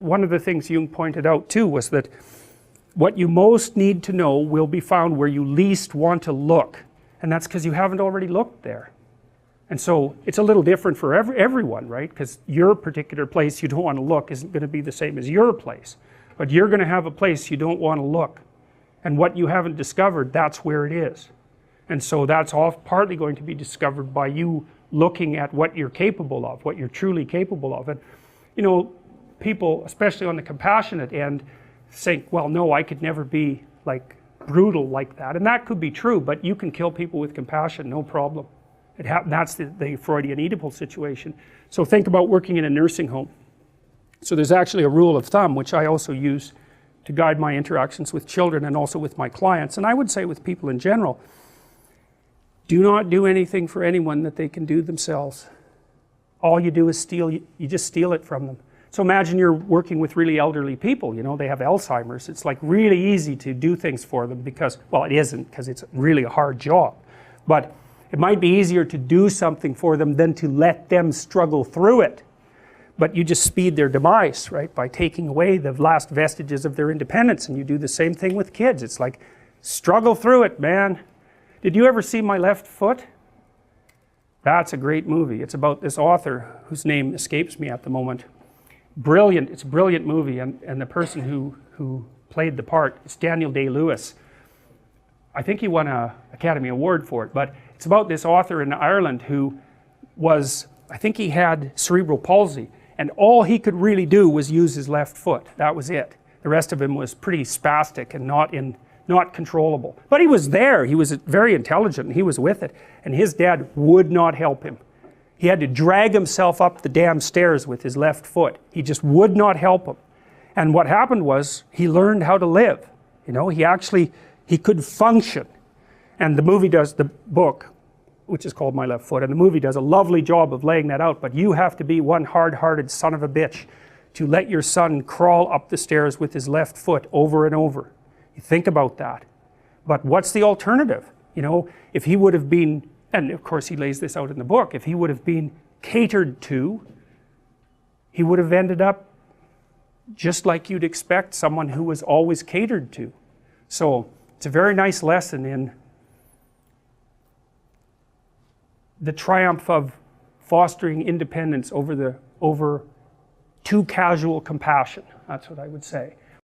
One of the things Jung pointed out too was that what you most need to know will be found where you least want to look, and that's because you haven't already looked there. And so it's a little different for everyone, right? Because your particular place you don't want to look isn't going to be the same as your place, but you're going to have a place you don't want to look, and what you haven't discovered, that's where it is. And so that's all partly going to be discovered by you looking at what you're capable of, what you're truly capable of. And you know, people, especially on the compassionate end, think, well, no, I could never be like brutal like that, and that could be true, but you can kill people with compassion, no problem. That's the Freudian Oedipal situation. So think about working in a nursing home. So there's actually a rule of thumb which I also use to guide my interactions with children and also with my clients, and I would say with people in general: do not do anything for anyone that they can do themselves. All you do is steal, you just steal it from them. So imagine you're working with really elderly people, you know, they have Alzheimer's. It's like really easy to do things for them because, well, it isn't, because it's really a hard job, but it might be easier to do something for them than to let them struggle through it. But you just speed their demise, right, by taking away the last vestiges of their independence. And you do the same thing with kids. It's like, struggle through it, man. Did you ever see My Left Foot? That's a great movie. It's about this author whose name escapes me at the moment. Brilliant, it's a brilliant movie, and the person who played the part is Daniel Day-Lewis. I think he won an Academy Award for it, but it's about this author in Ireland who was, I think he had cerebral palsy, and all he could really do was use his left foot. That was it. The rest of him was pretty spastic and not controllable. But he was there, he was very intelligent, and he was with it, and his dad would not help him. He had to drag himself up the damn stairs with his left foot. He just would not help him. And what happened was, he learned how to live. You know, he could function. And the movie does, the book, which is called My Left Foot, and the movie does a lovely job of laying that out, but you have to be one hard-hearted son of a bitch to let your son crawl up the stairs with his left foot over and over. You think about that. But what's the alternative? You know, if he would have been, and of course he lays this out in the book, if he would have been catered to, he would have ended up just like you'd expect someone who was always catered to. So it's a very nice lesson in the triumph of fostering independence over too casual compassion. That's what I would say.